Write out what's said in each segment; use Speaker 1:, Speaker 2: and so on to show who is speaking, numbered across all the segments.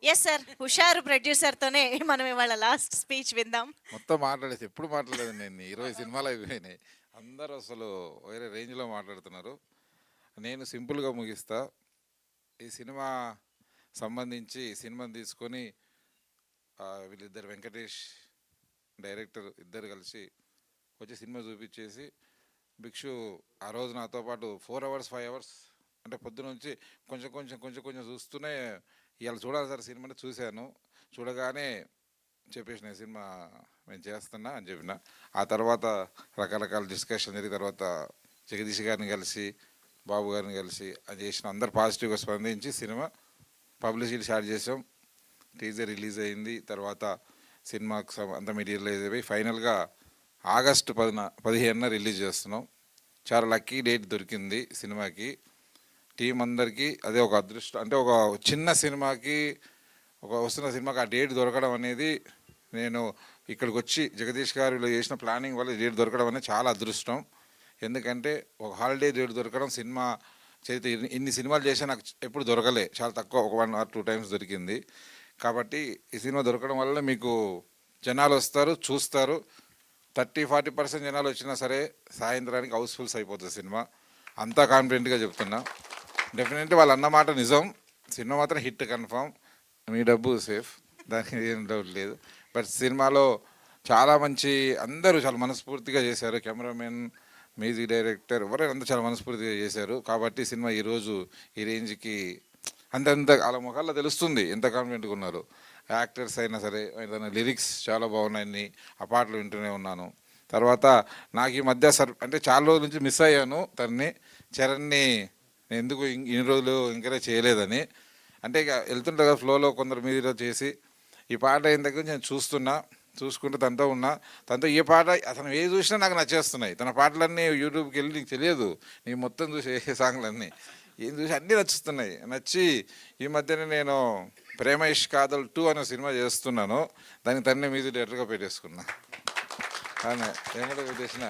Speaker 1: Yes sir. హుషారు ప్రొడ్యూసర్‌తోనే మనం ఇవాళ లాస్ట్ స్పీచ్ విందాం.
Speaker 2: మొత్తం మాట్లాడేసి ఎప్పుడు మాట్లాడలేదు నేను 20 సినిమాలు అయిపోయినాయి. అందరూ అసలు వేరే రేంజ్లో మాట్లాడుతున్నారు. నేను సింపుల్గా ముగిస్తా. ఈ సినిమా సంబంధించి ఈ సినిమాని తీసుకొని వీళ్ళిద్దరు వెంకటేష్ డైరెక్టర్ ఇద్దరు కలిసి వచ్చి సినిమా చూపించేసి భిక్షు ఆ రోజు నాతో పాటు 4 అవర్స్ 5 అవర్స్ అంటే పొద్దు నుంచి కొంచెం చూస్తూనే ఇవాళ చూడాలి సార్ సినిమా అంటే చూశాను. చూడగానే చెప్పేసిన సినిమా నేను చేస్తున్నా అని చెప్పిన. ఆ తర్వాత రకరకాల డిస్కషన్ జరిగిన తర్వాత జగదీష్ గారిని కలిసి బాబు గారిని కలిసి అది చేసిన అందరు పాజిటివ్గా స్పందించి సినిమా పబ్లిసిటీ స్టార్ట్ చేసాం. టీజర్ రిలీజ్ అయింది. తర్వాత సినిమాకు అంత మెటీరియల్ అయిపోయి ఫైనల్గా ఆగస్టు 15న రిలీజ్ చేస్తున్నాం. చాలా లక్కీ డేట్ దొరికింది సినిమాకి. టీం అందరికీ అదే ఒక అదృష్టం. అంటే ఒక చిన్న సినిమాకి వస్తున్న సినిమాకి ఆ డేట్ దొరకడం అనేది నేను ఇక్కడికి వచ్చి జగదీష్ గారు ఇలా చేసిన ప్లానింగ్ వల్ల డేట్ దొరకడం అనేది చాలా అదృష్టం. ఎందుకంటే ఒక హాలిడే డేట్ దొరకడం సినిమా చేతి ఇన్ని సినిమాలు చేసా నాకు ఎప్పుడు దొరకలే. చాలా తక్కువ, ఒక 1 or 2 times దొరికింది. కాబట్టి ఈ సినిమా దొరకడం వల్ల మీకు జనాలు వస్తారు, చూస్తారు. 30-40% జనాలు వచ్చినా సరే సాయంత్రానికి హౌస్ఫుల్స్ అయిపోతుంది సినిమా. అంతా కాన్ఫిడెంట్గా చెప్తున్నా. డెఫినెట్లీ వాళ్ళు అన్నమాట నిజం. సినిమా మాత్రం హిట్ కన్ఫర్మ్. మీ డబ్బు సేఫ్, దానికి ఏం డౌట్ లేదు. బట్ సినిమాలో చాలా మంచి అందరూ చాలా మనస్ఫూర్తిగా చేశారు. కెమెరామెన్, మ్యూజిక్ డైరెక్టర్ ఎవరైనా అందరూ చాలా మనస్ఫూర్తిగా చేశారు. కాబట్టి సినిమా ఈరోజు ఈ రేంజ్కి అంతంత వాళ్ళ ముఖాల్లో తెలుస్తుంది ఎంత కాన్ఫిడెంట్గా ఉన్నారు. యాక్టర్స్ అయినా సరే, ఏదైనా లిరిక్స్ చాలా బాగున్నాయని ఆ పాటలు వింటూనే ఉన్నాను. తర్వాత నాకు ఈ మధ్య అంటే చాలా రోజుల నుంచి మిస్ అయ్యాను తనని, చరణ్ని. నేను ఎందుకు ఇన్ని రోజులు ఎంకరేజ్ చేయలేదని, అంటే ఇక వెళ్తుంటా కదా ఫ్లోలో కొందరు మీద చేసి ఈ పాట అయిన దగ్గర నేను చూసుకుంటూ తనతో ఉన్నా. తనతో ఈ పాట అతను ఏది చూసినా నాకు నచ్చేస్తున్నాయి. తన పాటలన్నీ యూట్యూబ్కి వెళ్ళి నీకు తెలియదు, నీ మొత్తం చూసి ఏ సాంగ్లన్నీ ఏం చూసి అన్నీ నచ్చి ఈ మధ్యనే నేను ప్రేమ ఇష్ కాదల్ 2 అనే సినిమా చేస్తున్నాను. దానికి తన్నే మ్యూజిక్ డైరెక్టర్గా పెట్టేసుకున్నా. కానీ ఏమంటే పెట్టేసిన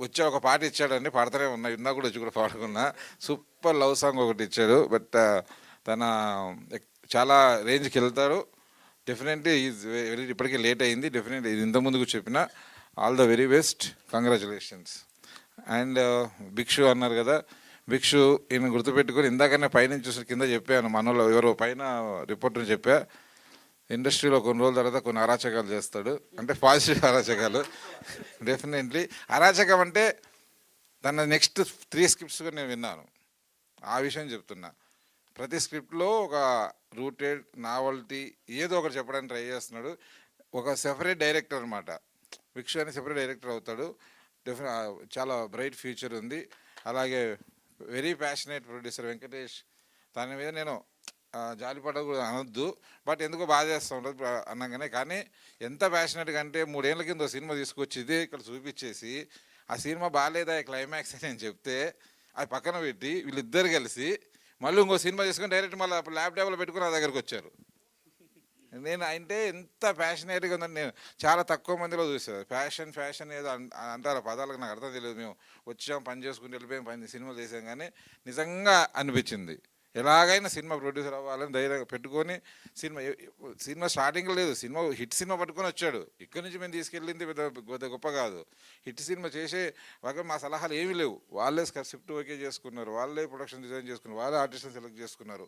Speaker 2: వచ్చే ఒక పాట ఇచ్చాడండి, పాడుతూనే ఉన్నా. ఇందా కూడా వచ్చి కూడా పాడుకున్నా. సూపర్ లవ్ సాంగ్ ఒకటి ఇచ్చాడు. బట్ తన చాలా రేంజ్కి వెళ్తాడు. డెఫినెట్లీ ఈజ్ వెరీ, ఇప్పటికే లేట్ అయింది. డెఫినెట్లీ ఇది ఇంత ముందుకు చెప్పిన all the very best, congratulations. And Bhikshu అన్నారు కదా, భిక్షు ఈయన గుర్తుపెట్టుకొని ఇందాకనే పైనుంచి చూసిన కింద చెప్పాను, మనలో ఎవరో పైన రిపోర్టర్ని చెప్పా, ఇండస్ట్రీలో కొన్ని రోజుల తర్వాత కొన్ని అరాచకాలు చేస్తాడు. అంటే పాజిటివ్ అరాచకాలు. డెఫినెట్లీ అరాచకం అంటే తన నెక్స్ట్ 3 స్క్రిప్ట్స్గా నేను విన్నాను. ఆ విషయం చెప్తున్నా. ప్రతి స్క్రిప్ట్లో ఒక రూటెడ్ నావల్టీ ఏదో ఒకటి చెప్పడానికి ట్రై చేస్తున్నాడు. ఒక సెపరేట్ డైరెక్టర్ అనమాట. భిక్షు అని సెపరేట్ డైరెక్టర్ అవుతాడు. చాలా బ్రైట్ ఫ్యూచర్ ఉంది. అలాగే వెరీ ప్యాషనేట్ ప్రొడ్యూసర్ వెంకటేష్. దాని మీద నేను జాలిపడ కూడా అనొద్దు, బట్ ఎందుకో బాధ చేస్తూ ఉంటుంది అనగానే. కానీ ఎంత ప్యాషనేట్గా అంటే 3 ఏళ్ళ కింద సినిమా తీసుకొచ్చి ఇదే ఇక్కడ చూపించేసి ఆ సినిమా బాగాలేదా క్లైమాక్స్ అని నేను చెప్తే అది పక్కన పెట్టి వీళ్ళిద్దరు కలిసి మళ్ళీ ఇంకో సినిమా తీసుకొని డైరెక్ట్ మళ్ళీ ల్యాప్టాప్లో పెట్టుకుని నా దగ్గరకు వచ్చారు. నేను అంటే ఎంత ప్యాషనేట్గా ఉందని నేను చాలా తక్కువ మందిలో చూసాను. ఫ్యాషన్ ఏదో అంటారు పదాలకు, నాకు అర్థం తెలియదు. మేము వచ్చాం, పని చేసుకుని వెళ్ళిపోయాం, సినిమాలు చేసాం. కానీ నిజంగా అనిపించింది ఎలాగైనా సినిమా ప్రొడ్యూసర్ అవ్వాలని ధైర్యంగా పెట్టుకొని సినిమా స్టార్టింగ్ లేదు, సినిమా హిట్ సినిమా పట్టుకొని వచ్చాడు. ఇక్కడి నుంచి మేము తీసుకెళ్ళింది పెద్ద గొప్ప కాదు. హిట్ సినిమా చేసే వాళ్ళకి మా సలహాలు ఏమీ లేవు. వాళ్ళే స్క్రిప్ట్ ఓకే చేసుకున్నారు, వాళ్ళే ప్రొడక్షన్ డిజైన్ చేసుకున్నారు, వాళ్ళే ఆర్టిస్ట్ని సెలెక్ట్ చేసుకున్నారు.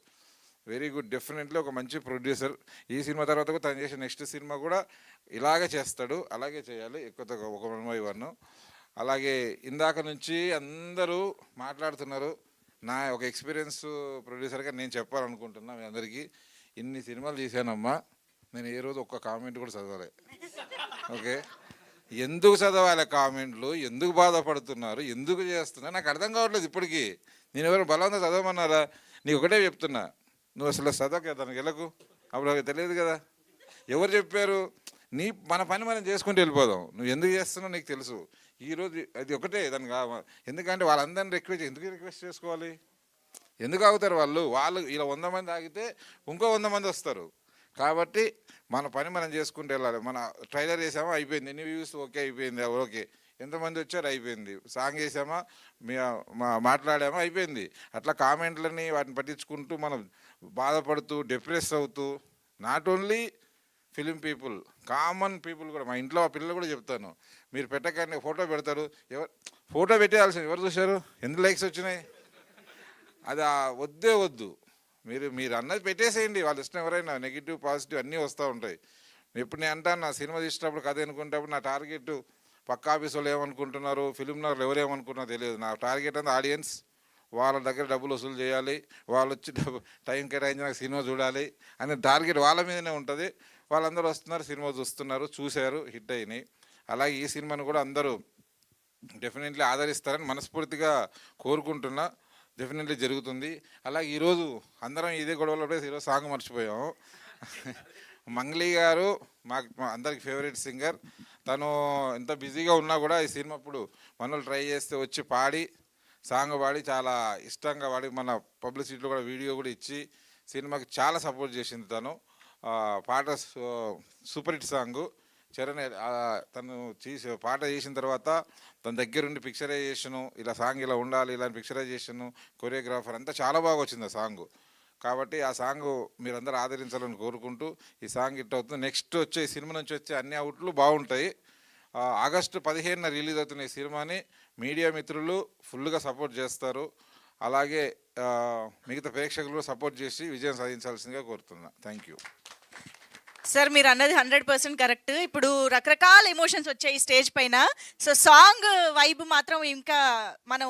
Speaker 2: Very good. డెఫినెట్లీ ఒక మంచి ప్రొడ్యూసర్. ఈ సినిమా తర్వాత కూడా తను చేసే నెక్స్ట్ సినిమా కూడా ఇలాగే చేస్తాడు, అలాగే చేయాలి. ఎక్కువ ఒక 1/1. అలాగే ఇందాక నుంచి అందరూ మాట్లాడుతున్నారు. నా ఒక ఎక్స్పీరియన్స్ ప్రొడ్యూసర్గా నేను చెప్పాలనుకుంటున్నా మీ అందరికీ. ఇన్ని సినిమాలు చేశానమ్మా, నేను ఏ రోజు ఒక్క కామెంట్ కూడా చదవలే. ఓకే, ఎందుకు చదవాలి కామెంట్లు, ఎందుకు బాధపడుతున్నారు, ఎందుకు చేస్తున్నారు నాకు అర్థం కావట్లేదు ఇప్పటికీ. నేను ఎవరు బలవంతం చదవమన్నారా? నీకు ఒకటే చెప్తున్నా, నువ్వు అసలు చదవక దానికి వెళ్ళకు. అప్పుడు తెలియదు కదా ఎవరు చెప్పారు. మన పని మనం చేసుకుంటూ వెళ్ళిపోదాం. నువ్వు ఎందుకు చేస్తున్నావు నీకు తెలుసు. ఈరోజు అది ఒకటే దానికి. ఎందుకంటే వాళ్ళందరినీ ఎందుకు రిక్వెస్ట్ చేసుకోవాలి? ఎందుకు ఆగుతారు వాళ్ళు ఇలా 100 మంది ఆగితే ఇంకో 100 మంది వస్తారు. కాబట్టి మన పని మనం చేసుకుంటూ వెళ్ళాలి. మన ట్రైలర్ వేసామా అయిపోయింది, ఎన్ని వ్యూస్ ఓకే అయిపోయింది, ఓకే ఎంతమంది వచ్చారు అయిపోయింది. సాంగ్ వేసామా మాట్లాడామా అయిపోయింది. అట్లా కామెంట్లని వాటిని పట్టించుకుంటూ మనం బాధపడుతూ డిప్రెస్ అవుతూ not only film people, common people కూడా, మా ఇంట్లో ఆ పిల్లలు కూడా చెప్తాను, మీరు పెట్టకండి ఫోటో పెడతారు, ఎవరు ఫోటో పెట్టేయాల్సింది, ఎవరు చూశారు, ఎన్ని లైక్స్ వచ్చినాయి, అది వద్దే వద్దు. మీరు అన్నది పెట్టేసేయండి, వాళ్ళ ఇష్టం, ఎవరైనా నెగిటివ్ పాజిటివ్ అన్నీ వస్తూ ఉంటాయి. ఎప్పుడు నేను అంటాను, నా సినిమా తీసేటప్పుడు కథ అనుకునేటప్పుడు నా టార్గెట్ పక్క ఆఫీస్ వాళ్ళు ఏమనుకుంటున్నారు, ఫిలిం నగర్లు ఎవరేమనుకుంటున్నారో తెలియదు. నా టార్గెట్ అంతా ఆడియన్స్, వాళ్ళ దగ్గర డబ్బులు వసూలు చేయాలి, వాళ్ళు వచ్చి టైం కేటాయించి నాకు సినిమా చూడాలి అనే టార్గెట్ వాళ్ళ మీదనే ఉంటుంది. వాళ్ళందరూ వస్తున్నారు, సినిమా చూస్తున్నారు, చూశారు, హిట్ అయినాయి. అలాగే ఈ సినిమాను కూడా అందరూ డెఫినెట్లీ ఆదరిస్తారని మనస్ఫూర్తిగా కోరుకుంటున్నా. డెఫినెట్లీ జరుగుతుంది. అలాగే ఈరోజు అందరం ఇదే గొడవలో పడేసి ఈరోజు సాంగ్ మర్చిపోయాము. మంగ్లీ గారు మా అందరికి ఫేవరెట్ సింగర్. తను ఎంత బిజీగా ఉన్నా కూడా ఈ సినిమా ఇప్పుడు మనోళ్ళు ట్రై చేస్తే వచ్చి పాడి, సాంగ్ పాడి, చాలా ఇష్టంగా పాడి, మన పబ్లిసిటీలో కూడా వీడియో కూడా ఇచ్చి సినిమాకి చాలా సపోర్ట్ చేసింది తను. పాట సూపర్ హిట్ సాంగు. చరణ్ తను పాట చేసిన తర్వాత తన దగ్గరుండి పిక్చరైజేషను, ఇలా సాంగ్ ఇలా ఉండాలి, ఇలాంటి పిక్చరైజేషను, కొరియోగ్రాఫర్ అంతా చాలా బాగా వచ్చింది ఆ సాంగు. కాబట్టి ఆ సాంగ్ మీరందరూ ఆదరించాలని కోరుకుంటూ ఈ సాంగ్ హిట్ అవుతుంది. నెక్స్ట్ వచ్చే ఈ సినిమా నుంచి వచ్చే అన్ని అవుట్లు బాగుంటాయి. ఆగస్టు 15న రిలీజ్ అవుతున్న ఈ సినిమాని మీడియా మిత్రులు ఫుల్గా సపోర్ట్ చేస్తారు. అలాగే మిగతా ప్రేక్షకులు సపోర్ట్ చేసి విజయం సాధించాల్సిందిగా కోరుతున్నా. Thank you
Speaker 1: sir. మీరు అన్నది 100% కరెక్ట్. ఇప్పుడు రకరకాల ఎమోషన్స్ వచ్చాయి ఈ స్టేజ్ పైన. సో సాంగ్ వైబ్ మాత్రం ఇంకా మనం